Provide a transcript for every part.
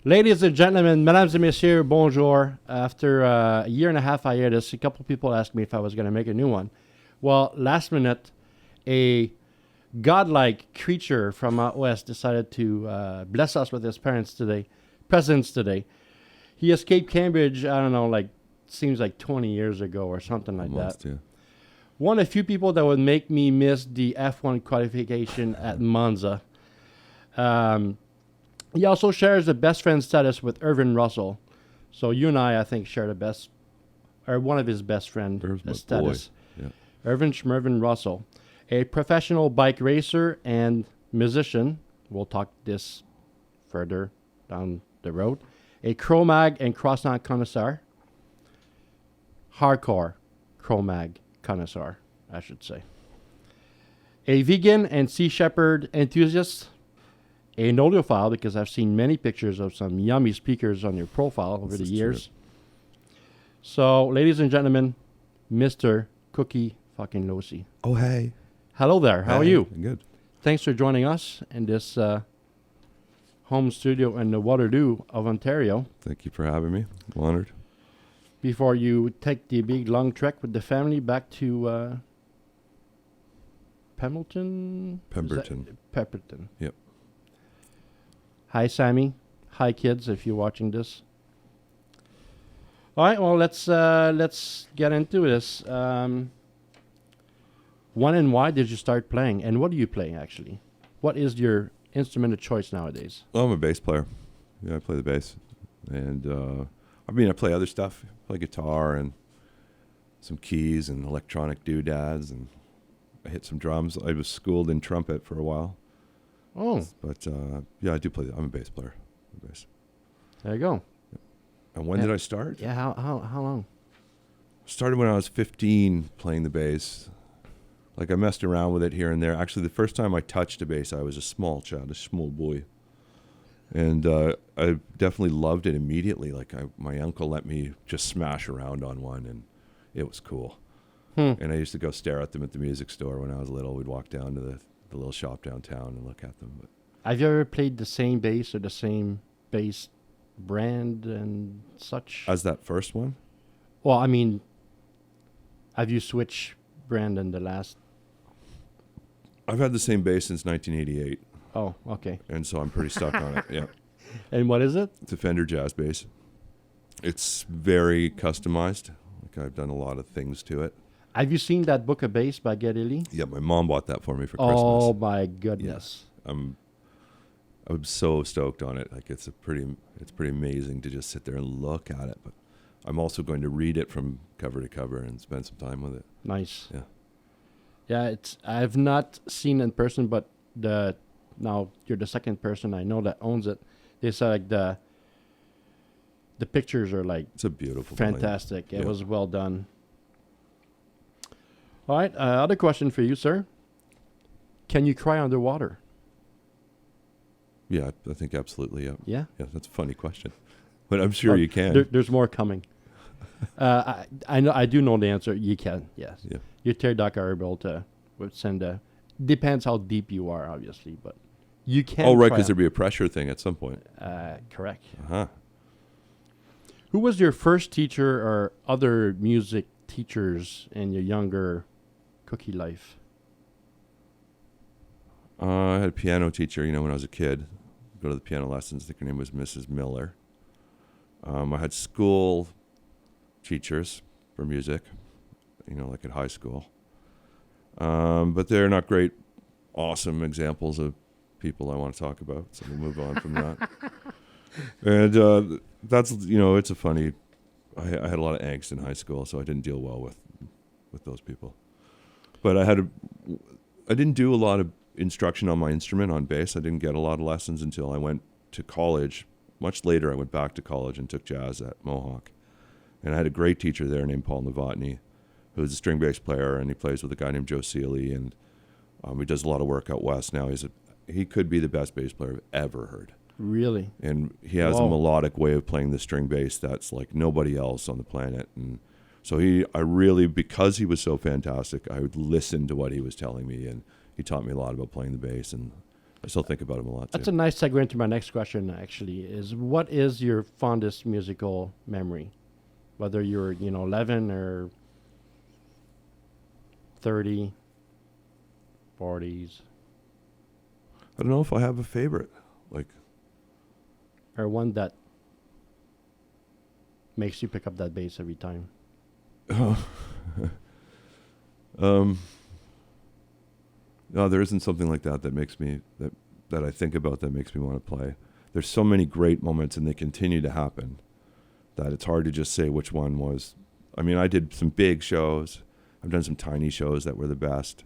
Ladies and gentlemen, mesdames et messieurs, bonjour. After a year and a half hiatus, a couple people asked me if I was going to make a new one. Well, last minute, a godlike creature from out west decided to bless us with his presents today. He escaped Cambridge, I don't know, seems like 20 years ago or something like Almost, that. yeah. One of the few people that would make me miss the F1 qualification at Monza. He also shares the best friend status with Irvin Russell. So you and I think, share the best, or one of his best friend status. Yeah. Irvin Schmervin Russell, a professional bike racer and musician. We'll talk this further down the road. A Cro-Mag and croissant connoisseur. Hardcore Cro-Mag connoisseur, I should say. A vegan and Sea Shepherd enthusiast. An audiophile, because I've seen many pictures of some yummy speakers on your profile over the years. True. So, ladies and gentlemen, Mr. Cookie fucking Losee. Oh, hey. Hello there. How are you? Good. Thanks for joining us in this home studio in the Waterloo of Ontario. Thank you for having me. I'm honored. Before you take the big long trek with the family back to Pemberton? Pemberton. Yep. Hi, Sammy. Hi, kids, if you're watching this. All right, well, let's get into this. When and why did you start playing? And what do you play, actually? What is your instrument of choice nowadays? Well, I'm a bass player. Yeah, I play the bass. And, I play other stuff. I play guitar and some keys and electronic doodads. And I hit some drums. I was schooled in trumpet for a while. Oh. But, I do play. I'm a bass player. Bass. There you go. And when did I start? Yeah, how long? Started when I was 15 playing the bass. Like I messed around with it here and there. Actually, the first time I touched a bass, I was a small child, a small boy. And I definitely loved it immediately. My uncle let me just smash around on one, and it was cool. And I used to go stare at them at the music store when I was little. We'd walk down to the little shop downtown and look at them. But have you ever played the same bass or the same bass brand and such? As that first one? Well, have you switched brand in the last? I've had the same bass since 1988. Oh, okay. And so I'm pretty stuck on it, yeah. And what is it? It's a Fender Jazz bass. It's very customized. I've done a lot of things to it. Have you seen that book of bass by Geddy Lee? Yeah, my mom bought that for me for Christmas. Oh my goodness! Yeah. I'm so stoked on it. It's pretty amazing to just sit there and look at it. But I'm also going to read it from cover to cover and spend some time with it. Nice. Yeah. Yeah, I've not seen it in person, but now you're the second person I know that owns it. They said the pictures are it's a beautiful fantastic. Plane. It was well done. All right, other question for you, sir. Can you cry underwater? Yeah, I think absolutely, yeah. Yeah? Yeah, that's a funny question. But I'm sure you can. There's more coming. I do know the answer. You can, yes. Yeah. Your tear duct are able to send depends how deep you are, obviously, but you can. Oh, right, because there'd be a pressure thing at some point. Correct. Uh-huh. Who was your first teacher or other music teachers in your younger Cookie life? I had a piano teacher, when I was a kid. Go to the piano lessons. I think her name was Mrs. Miller. I had school teachers for music, like at high school. But they're not great, awesome examples of people I want to talk about, so we'll move on from that. And that's, it's a funny... I had a lot of angst in high school, so I didn't deal well with those people. But I didn't do a lot of instruction on my instrument, on bass. I didn't get a lot of lessons until I went to college. Much later, I went back to college and took jazz at Mohawk. And I had a great teacher there named Paul Novotny, who's a string bass player, and he plays with a guy named Joe Seeley, and he does a lot of work out west now. He could be the best bass player I've ever heard. Really? And he has a melodic way of playing the string bass that's like nobody else on the planet. And so because he was so fantastic, I would listen to what he was telling me, and he taught me a lot about playing the bass. And I still think about him a lot. That's too. a nice segue into my next question, actually, is what is your fondest musical memory? Whether you're, 11 or 30, 40s, I don't know if I have a favorite. Like, or one that makes you pick up that bass every time. No, there isn't something like that that makes me that I think about that makes me want to play. There's so many great moments, and they continue to happen, that it's hard to just say which one was. I mean, I did some big shows. I've done some tiny shows that were the best.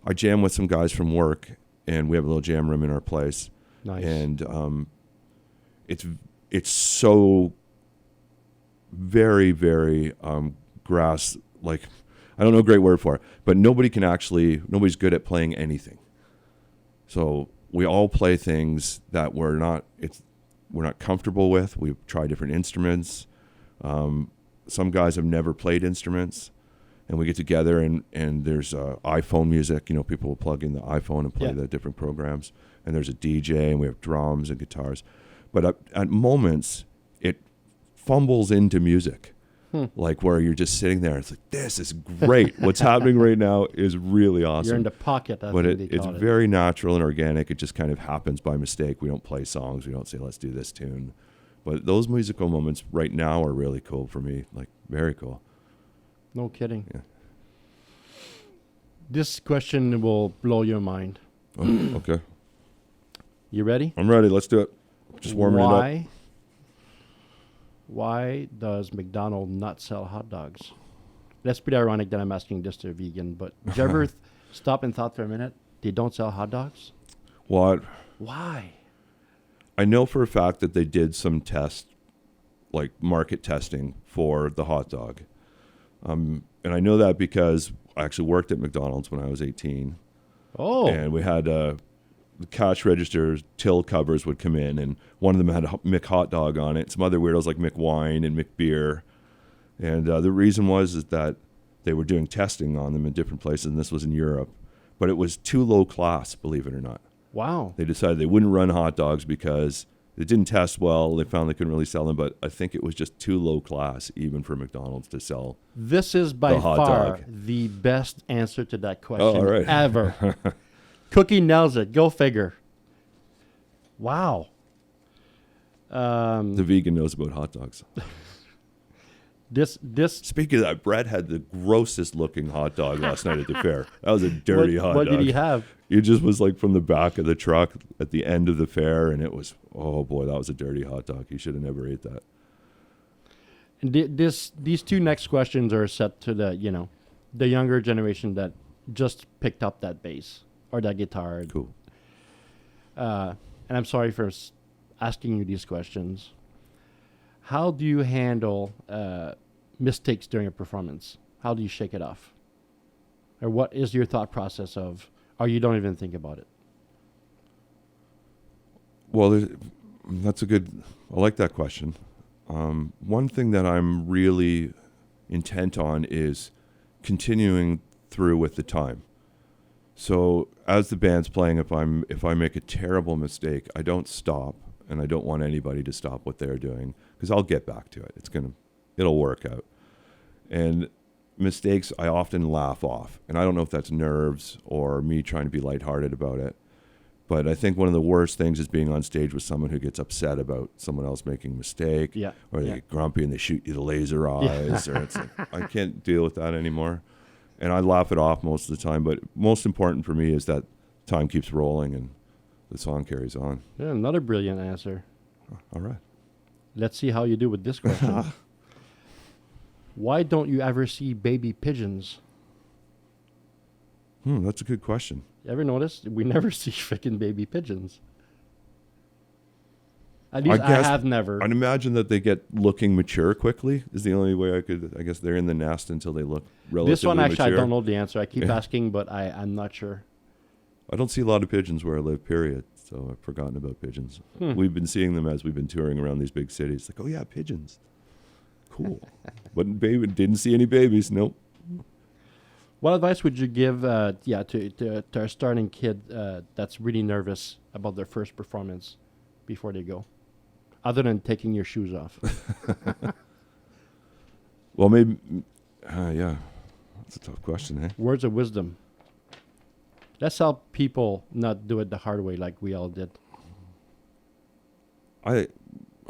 I jam with some guys from work, and we have a little jam room in our place. Nice. And it's so very, very grass, like, I don't know a great word for it, but nobody's good at playing anything. So we all play things that we're not comfortable with. We try different instruments. Some guys have never played instruments, and we get together and there's iPhone music. People will plug in the iPhone and play the different programs. And there's a DJ, and we have drums and guitars. But at moments, it fumbles into music. Like where you're just sitting there. It's like, this is great. What's happening right now is really awesome. You're in the pocket. But it's very natural and organic. It just kind of happens by mistake. We don't play songs. We don't say, let's do this tune. But those musical moments right now are really cool for me. Like, very cool. No kidding. Yeah. This question will blow your mind. Oh, okay. You ready? I'm ready. Let's do it. Just warming it up. Why does McDonald's not sell hot dogs? That's pretty ironic that I'm asking this to a vegan, but did you ever stop and thought for a minute, they don't sell hot dogs? What? Why? I know for a fact that they did some test, like market testing for the hot dog. And I know that because I actually worked at McDonald's when I was 18. Oh. And we had the cash registers, till covers would come in, and one of them had a Mick hot dog on it. Some other weirdos like Mick wine and Mick beer. And the reason is that they were doing testing on them in different places, and this was in Europe. But it was too low class, believe it or not. Wow. They decided they wouldn't run hot dogs because it didn't test well. They found they couldn't really sell them, but I think it was just too low class even for McDonald's to sell. This is by hot far dog. The best answer to that question all right. ever. Cookie nails it. Go figure. Wow. The vegan knows about hot dogs. This. Speaking of that, Brett had the grossest looking hot dog last night at the fair. That was a dirty hot dog. What did he have? It just was like from the back of the truck at the end of the fair, and it was, oh boy, that was a dirty hot dog. He should have never ate that. And these two next questions are set to the younger generation that just picked up that bass or that guitar. Cool. And I'm sorry for asking you these questions. How do you handle mistakes during a performance? How do you shake it off? Or what is your thought process of, or you don't even think about it? Well, that's I like that question. One thing that I'm really intent on is continuing through with the time. So as the band's playing, if I make a terrible mistake, I don't stop, and I don't want anybody to stop what they're doing, because I'll get back to it. It'll work out. And mistakes I often laugh off, and I don't know if that's nerves or me trying to be lighthearted about it. But I think one of the worst things is being on stage with someone who gets upset about someone else making a mistake, or they get grumpy and they shoot you the laser eyes, or it's like, I can't deal with that anymore. And I laugh it off most of the time, but most important for me is that time keeps rolling and the song carries on. Yeah, another brilliant answer. All right. Let's see how you do with this question. Why don't you ever see baby pigeons? That's a good question. You ever notice? We never see freaking baby pigeons. At least I have never. I'd imagine that they get looking mature quickly is the only way I guess they're in the nest until they look relatively This one, actually, mature. I don't know the answer. I keep asking, but I'm not sure. I don't see a lot of pigeons where I live, period. So I've forgotten about pigeons. We've been seeing them as we've been touring around these big cities. Like, oh yeah, pigeons. Cool. But didn't see any babies. Nope. What advice would you give, to a starting kid that's really nervous about their first performance before they go, other than taking your shoes off? Well, maybe, yeah, that's a tough question, eh? Words of wisdom. Let's help people not do it the hard way like we all did. I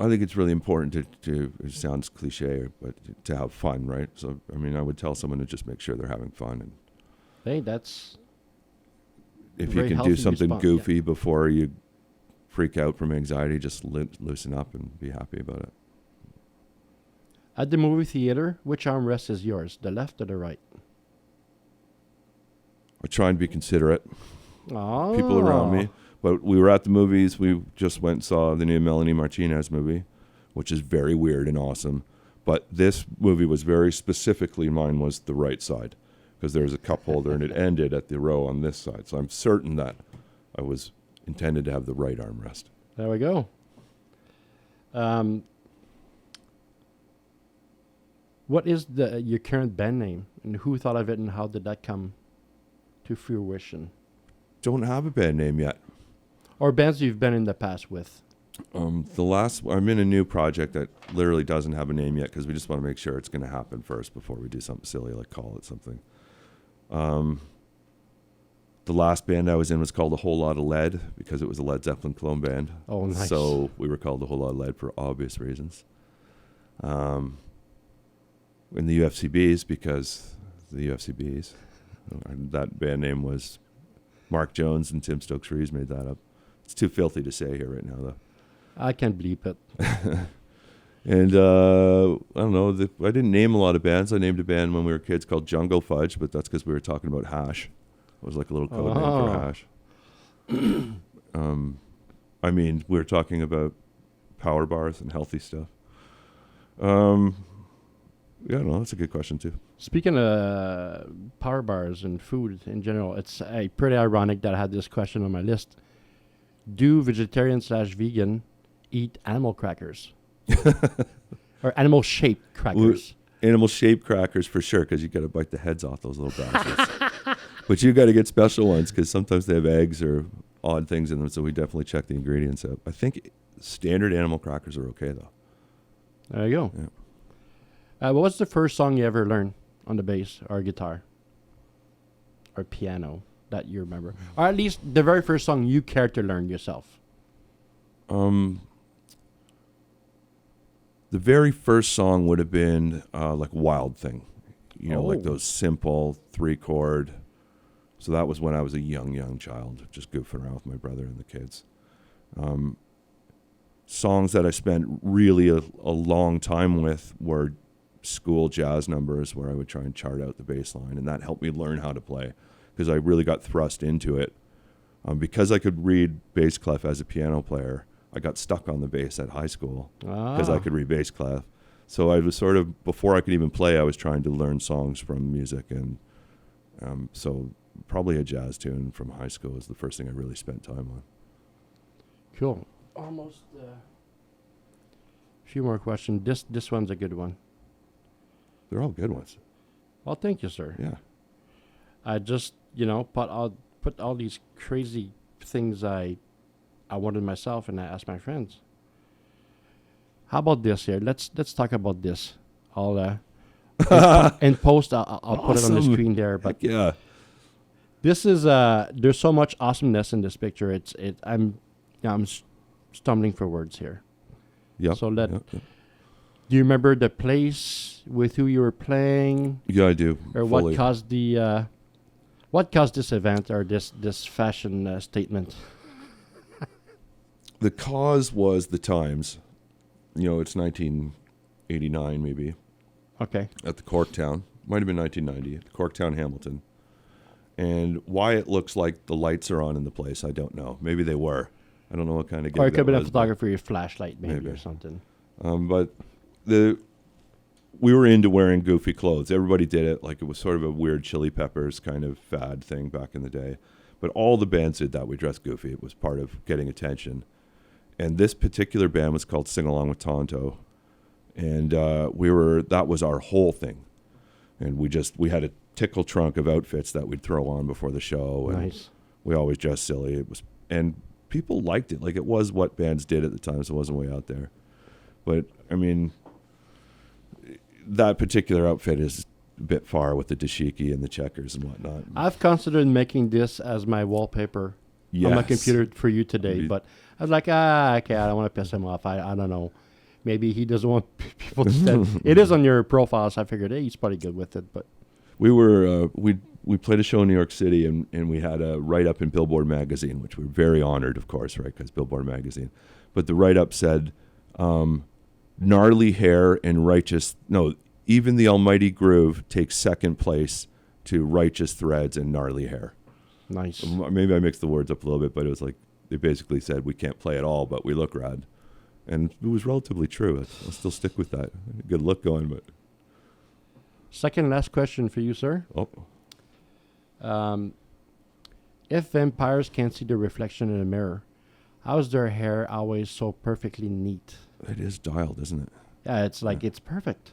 think it's really important to it sounds cliche, but to have fun, right? So, I mean, I would tell someone to just make sure they're having fun. And Hey, that's if you very can do healthy something response, yeah. goofy before you freak out from anxiety, just loosen up and be happy about it. at the movie theater. Which armrest is yours, the left or the right? I try and be considerate. Oh, People around me. But we were at the movies. We just went and saw the new Melanie Martinez movie, which is very weird and awesome. But this movie was very specifically, mine was the right side, because there's a cup holder and it ended at the row on this side. So I'm certain that I was intended to have the right armrest. There we go. What is your current band name, and who thought of it, and how did that come to fruition? Don't have a band name yet. Or bands you've been in the past with? I'm in a new project that literally doesn't have a name yet because we just want to make sure it's going to happen first before we do something silly like call it something. The last band I was in was called A Whole Lot of Lead because it was a Led Zeppelin clone band. Oh, nice. So we were called A Whole Lot of Lead for obvious reasons. In the UFCBs because the UFCBs. That band name was Mark Jones and Tim Stokes-Reeves made that up. It's too filthy to say here right now, though. I can't bleep it. And I don't know. I didn't name a lot of bands. I named a band when we were kids called Jungle Fudge, but that's because we were talking about hash. It was like a little code name for hash. I mean, we were talking about power bars and healthy stuff. Yeah, no, that's a good question too. Speaking of power bars and food in general, it's pretty ironic that I had this question on my list. Do vegetarian/vegan eat animal crackers? Or animal-shaped crackers? Animal-shaped crackers for sure, because you got to bite the heads off those little bastards. But you got to get special ones because sometimes they have eggs or odd things in them, so we definitely check the ingredients out. I think standard animal crackers are okay, though. There you go. Yeah. What was the first song you ever learned on the bass or guitar or piano that you remember? Or at least the very first song you cared to learn yourself? The very first song would have been like Wild Thing. You know, like those simple 3-chord. So that was when I was a young child, just goofing around with my brother and the kids. Songs that I spent really a long time with were school jazz numbers where I would try and chart out the bass line, and that helped me learn how to play because I really got thrust into it. Because I could read bass clef as a piano player, I got stuck on the bass at high school because I could read bass clef. So I was sort of, before I could even play, I was trying to learn songs from music, and so probably a jazz tune from high school was the first thing I really spent time on. Cool. Almost a few more questions. This one's a good one. They're all good ones. Well, thank you, sir. Yeah. I just, put all these crazy things I wanted myself, and I asked my friends. How about this here? Let's talk about this. I'll in post I'll put it on the screen there. But Heck yeah. this is there's so much awesomeness in this picture. I'm stumbling for words here. Yeah. So do you remember the place with who you were playing? Yeah, I do. Or fully. what caused this event or this fashion statement? The cause was the Times. It's 1989 maybe. Okay. At the Corktown. Might have been 1990 at the Corktown, Hamilton. And why it looks like the lights are on in the place, I don't know. Maybe they were. I don't know what kind of gig Or it could have been a was, photographer, your flashlight maybe Maybe. or something. but we were into wearing goofy clothes. Everybody did it. Like it was sort of a weird Chili Peppers kind of fad thing back in the day. But all the bands did that. We dressed goofy. It was part of getting attention. And this particular band was called Sing Along with Tonto. And that was our whole thing. And we had a tickle trunk of outfits that we'd throw on before the show. And Nice. we always dressed silly. And people liked it. Like, it was what bands did at the time, so it wasn't way out there. But, I mean, that particular outfit is a bit far with the dashiki and the checkers and whatnot. I've considered making this as my wallpaper on my computer for you today, but I was like, okay, I don't want to piss him off. I don't know. Maybe he doesn't want people to see. It is on your profile, so I figured, hey, he's probably good with it. But we were we played a show in New York City, and we had a write-up in Billboard magazine, which we were very honored, of course, right, because Billboard magazine. But the write-up said, gnarly hair and even the almighty groove takes second place to righteous threads and gnarly hair. nice. Maybe I mixed the words up a little bit, but it was like, they basically said, we can't play at all, but we look rad. And it was relatively true. I'll still stick with that. Good look going, but... Second and last question for you, sir. Oh. If vampires can't see the reflection in a mirror, how is their hair always so perfectly neat? It is dialed, isn't it? Yeah, it's like it's perfect.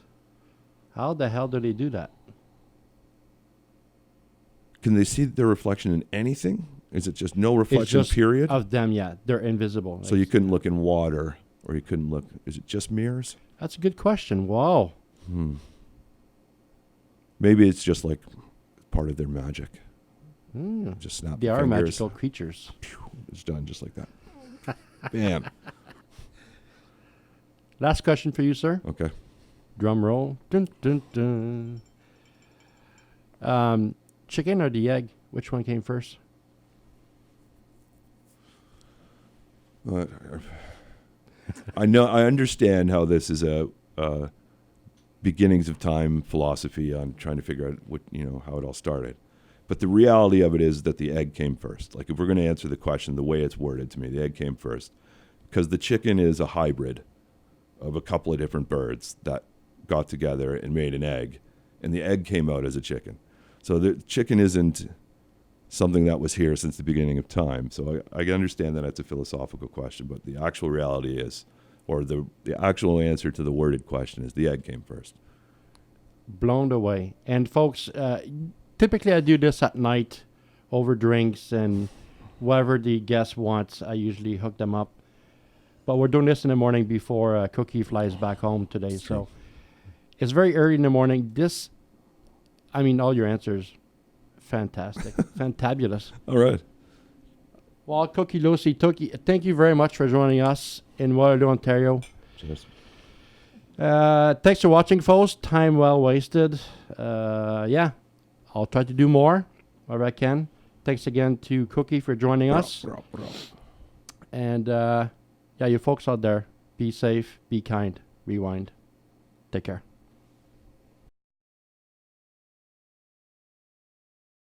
How the hell do they do that? Can they see their reflection in anything? Is it just no It's reflection, just period? of them, yeah. They're invisible. So you couldn't look in water, or you couldn't look... Is it just mirrors? That's a good question. Wow. Maybe it's just like part of their magic. Mm. Just snap They the are fingers. magical creatures. Pew, it's done just like that. Bam. Last question for you, sir. Okay. Drum roll. Dun, dun, dun. Chicken or the egg? Which one came first? I understand how this is a beginnings of time philosophy on trying to figure out how it all started. But the reality of it is that the egg came first. Like, if we're going to answer the question the way it's worded to me, the egg came first. Because the chicken is a hybrid of a couple of different birds that got together and made an egg. And the egg came out as a chicken. So the chicken isn't something that was here since the beginning of time. So I understand that it's a philosophical question, but the actual reality is, or the actual answer to the worded question is, the egg came first. Blown away. And folks, typically I do this at night over drinks and whatever the guest wants. I usually hook them up. But we're doing this in the morning before Cookie flies back home today. So it's very early in the morning. All your answers, fantastic. Fantabulous. All right. Well, Cookie Losee, thank you very much for joining us in Waterloo, Ontario. Cheers. Thanks for watching, folks. Time well wasted. I'll try to do more wherever I can. Thanks again to Cookie for joining us. And you folks out there, be safe, be kind, rewind. Take care.